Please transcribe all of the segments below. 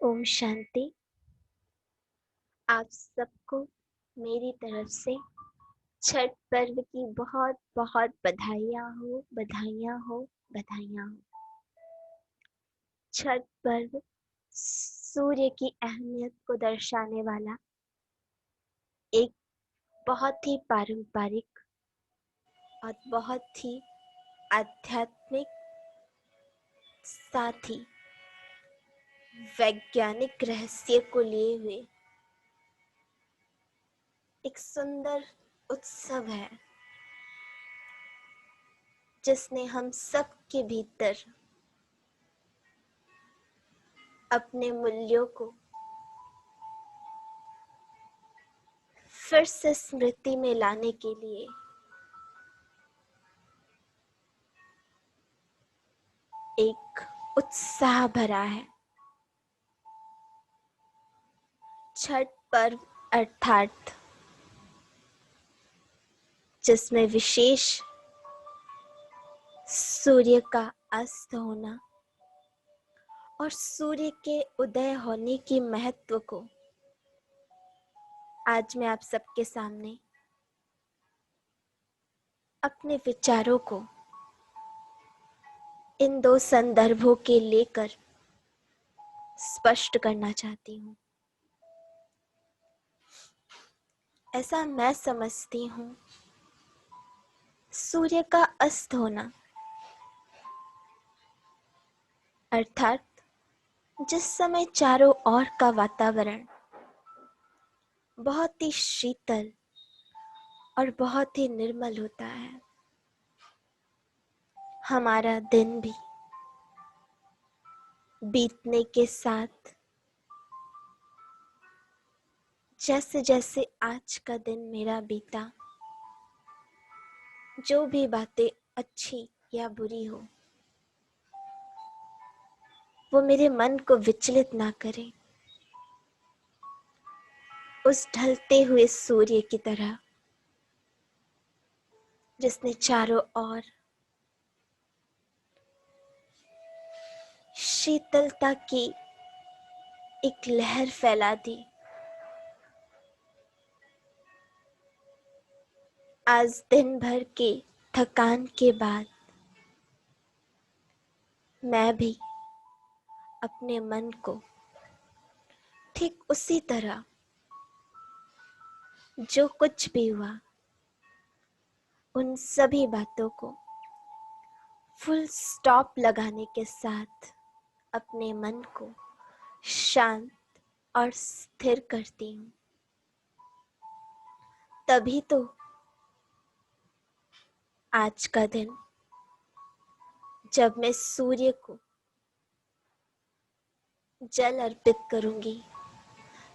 ओम शांति। आप सबको मेरी तरफ से छठ पर्व की बहुत बहुत बधाइयाँ हो, बधाइयाँ हो, बधाइयाँ हो। छठ पर्व सूर्य की अहमियत को दर्शाने वाला एक बहुत ही पारंपरिक और बहुत ही आध्यात्मिक, साथ ही वैज्ञानिक रहस्य को लिए हुए एक सुंदर उत्सव है, जिसने हम सब के भीतर अपने मूल्यों को फिर से स्मृति में लाने के लिए एक उत्साह भरा है। छठ पर्व अर्थात जिसमें विशेष सूर्य का अस्त होना और सूर्य के उदय होने की महत्व को आज मैं आप सबके सामने अपने विचारों को इन दो संदर्भों के लेकर स्पष्ट करना चाहती हूँ। ऐसा मैं समझती हूँ, सूर्य का अस्त होना अर्थात जिस समय चारों ओर का वातावरण बहुत ही शीतल और बहुत ही निर्मल होता है, हमारा दिन भी बीतने के साथ जैसे जैसे आज का दिन मेरा बीता, जो भी बातें अच्छी या बुरी हो, वो मेरे मन को विचलित ना करे। उस ढलते हुए सूर्य की तरह जिसने चारों ओर शीतलता की एक लहर फैला दी। आज दिन भर के थकान के बाद मैं भी अपने मन को ठीक उसी तरह जो कुछ भी हुआ उन सभी बातों को फुल स्टॉप लगाने के साथ अपने मन को शांत और स्थिर करती हूँ। तभी तो आज का दिन जब मैं सूर्य को जल अर्पित करूंगी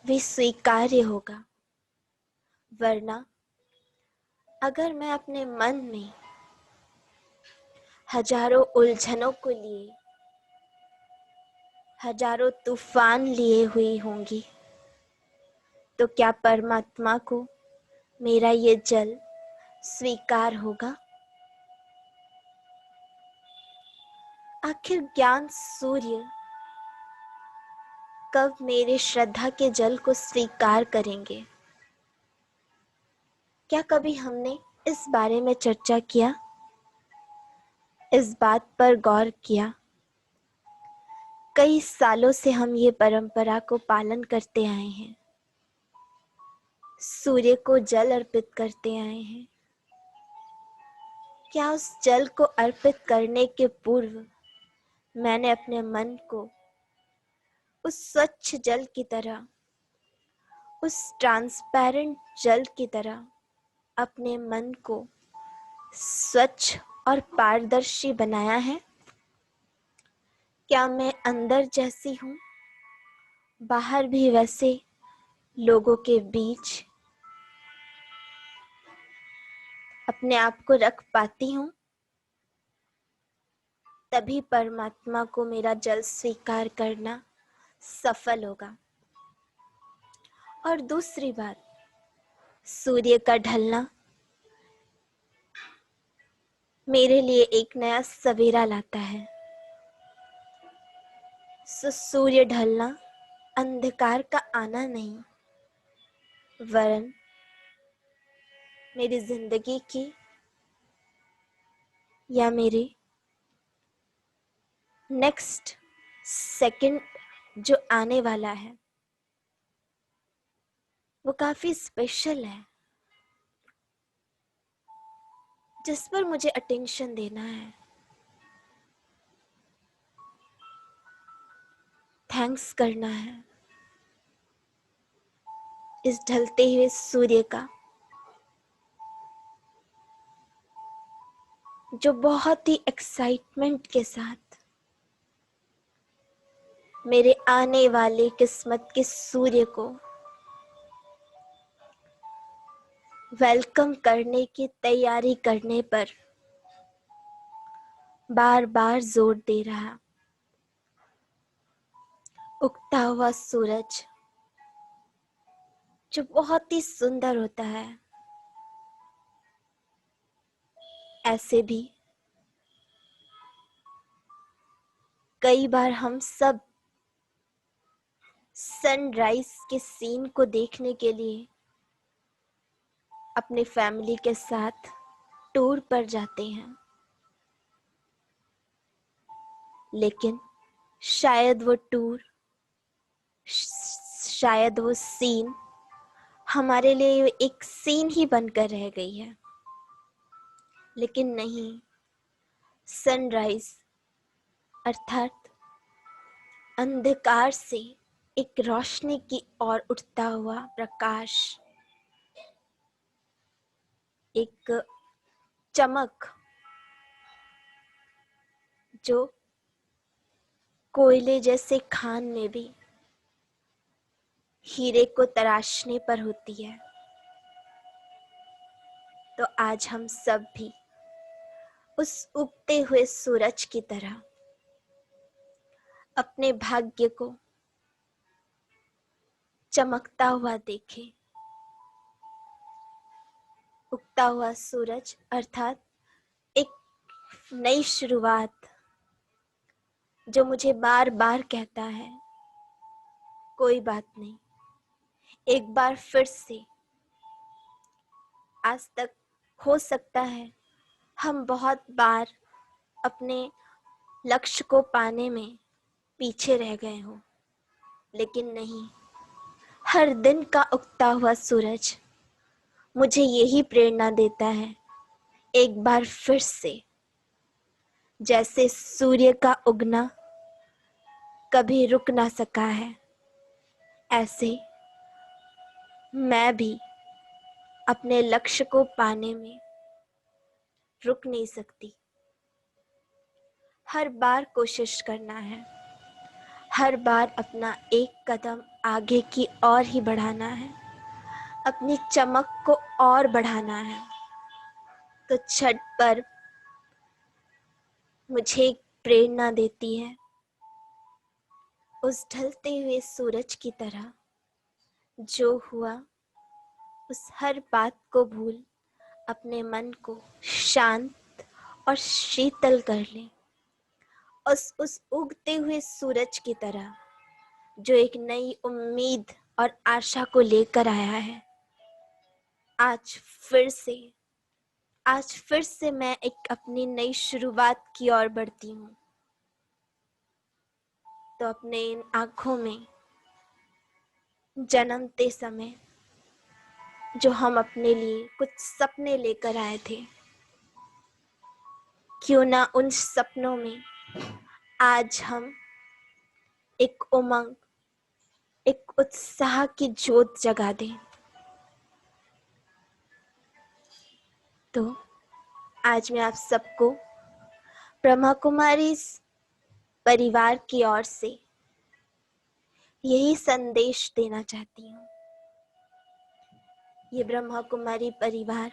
वे स्वीकार्य होगा। वरना अगर मैं अपने मन में हजारों उलझनों को लिए, हजारों तूफान लिए हुई होंगी, तो क्या परमात्मा को मेरा ये जल स्वीकार होगा? आखिर ज्ञान सूर्य कब मेरे श्रद्धा के जल को स्वीकार करेंगे? क्या कभी हमने इस बारे में चर्चा किया, इस बात पर गौर किया? कई सालों से हम ये परंपरा को पालन करते आए हैं, सूर्य को जल अर्पित करते आए हैं। क्या उस जल को अर्पित करने के पूर्व मैंने अपने मन को उस स्वच्छ जल की तरह, उस ट्रांसपेरेंट जल की तरह अपने मन को स्वच्छ और पारदर्शी बनाया है? क्या मैं अंदर जैसी हूँ, बाहर भी वैसे लोगों के बीच अपने आप को रख पाती हूँ? तभी परमात्मा को मेरा जल स्वीकार करना सफल होगा। और दूसरी बात, सूर्य का ढलना मेरे लिए एक नया सवेरा लाता है। सूर्य ढलना अंधकार का आना नहीं, वरन मेरी जिंदगी की या मेरे नेक्स्ट सेकंड जो आने वाला है वो काफी स्पेशल है, जिस पर मुझे अटेंशन देना है। थैंक्स करना है इस ढलते हुए सूर्य का, जो बहुत ही एक्साइटमेंट के साथ मेरे आने वाले किस्मत के सूर्य को वेलकम करने की तैयारी करने पर बार बार जोर दे रहा। उगता हुआ सूरज जो बहुत ही सुंदर होता है, ऐसे भी कई बार हम सब सनराइज के सीन को देखने के लिए अपने फैमिली के साथ टूर पर जाते हैं, लेकिन शायद वो टूर, शायद वो सीन हमारे लिए एक सीन ही बनकर रह गई है। लेकिन नहीं, सनराइज अर्थात अंधकार से एक रोशनी की ओर उठता हुआ प्रकाश, एक चमक जो कोयले जैसे खान में भी हीरे को तराशने पर होती है। तो आज हम सब भी उस उगते हुए सूरज की तरह अपने भाग्य को चमकता हुआ देखें। उगता हुआ सूरज अर्थात एक नई शुरुआत, जो मुझे बार बार कहता है कोई बात नहीं, एक बार फिर से। आज तक हो सकता है हम बहुत बार अपने लक्ष्य को पाने में पीछे रह गए हों, लेकिन नहीं, हर दिन का उगता हुआ सूरज मुझे यही प्रेरणा देता है, एक बार फिर से। जैसे सूर्य का उगना कभी रुक ना सका है, ऐसे मैं भी अपने लक्ष्य को पाने में रुक नहीं सकती। हर बार कोशिश करना है, हर बार अपना एक कदम आगे की ओर ही बढ़ाना है, अपनी चमक को और बढ़ाना है। तो छठ पर्व मुझे एक प्रेरणा देती है, उस ढलते हुए सूरज की तरह। जो हुआ उस हर बात को भूल अपने मन को शांत और शीतल कर ले, उस उगते हुए सूरज की तरह जो एक नई उम्मीद और आशा को लेकर आया है। आज फिर से मैं एक अपनी नई शुरुआत की ओर बढ़ती हूँ। तो अपने इन आंखों में जन्मते समय जो हम अपने लिए कुछ सपने लेकर आए थे, क्यों ना उन सपनों में आज हम एक उमंग, एक उत्साह की ज्योत जगा दें। तो आज मैं आप सबको ब्रह्मा कुमारी परिवार की ओर से यही संदेश देना चाहती हूँ। ये ब्रह्मा कुमारी परिवार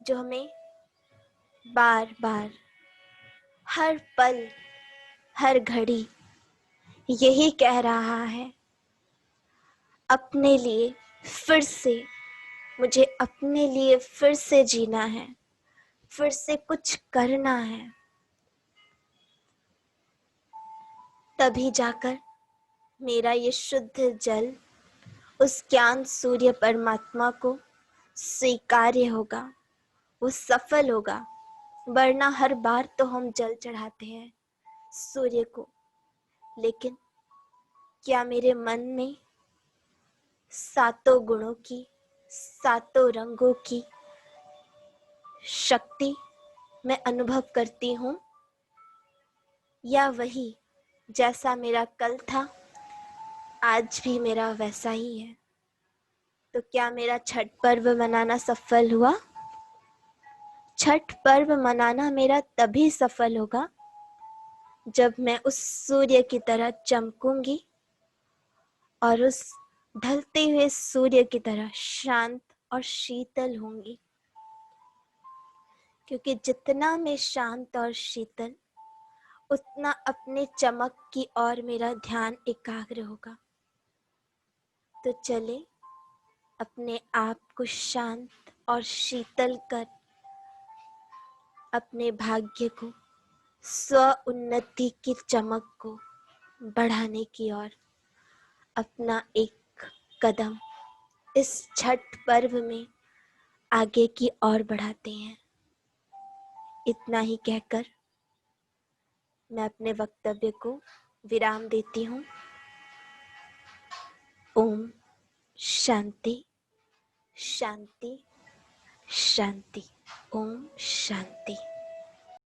जो हमें बार बार, हर पल, हर घड़ी यही कह रहा है, अपने लिए फिर से, मुझे अपने लिए फिर से जीना है, फिर से कुछ करना है, तभी जाकर मेरा ये शुद्ध जल उस ज्ञान सूर्य परमात्मा को स्वीकार्य होगा, वो सफल होगा। वरना हर बार तो हम जल चढ़ाते हैं सूर्य को, लेकिन क्या मेरे मन में सातों गुणों की, सातों रंगों की शक्ति मैं अनुभव करती हूँ, या वही जैसा मेरा कल था आज भी मेरा वैसा ही है? तो क्या मेरा छठ पर्व मनाना सफल हुआ? छठ पर्व मनाना मेरा तभी सफल होगा जब मैं उस सूर्य की तरह चमकूंगी और उस ढलते हुए सूर्य की तरह शांत और शीतल होंगी। क्योंकि जितना मैं शांत और शीतल, उतना अपने चमक की ओर मेरा ध्यान एकाग्र होगा। तो चले अपने आप को शांत और शीतल कर अपने भाग्य को, स्व उन्नति की चमक को बढ़ाने की ओर अपना एक कदम इस छठ पर्व में आगे की ओर बढ़ाते हैं। इतना ही कहकर मैं अपने वक्तव्य को विराम देती हूँ। ओम शांति शांति शांति। ओम शांति।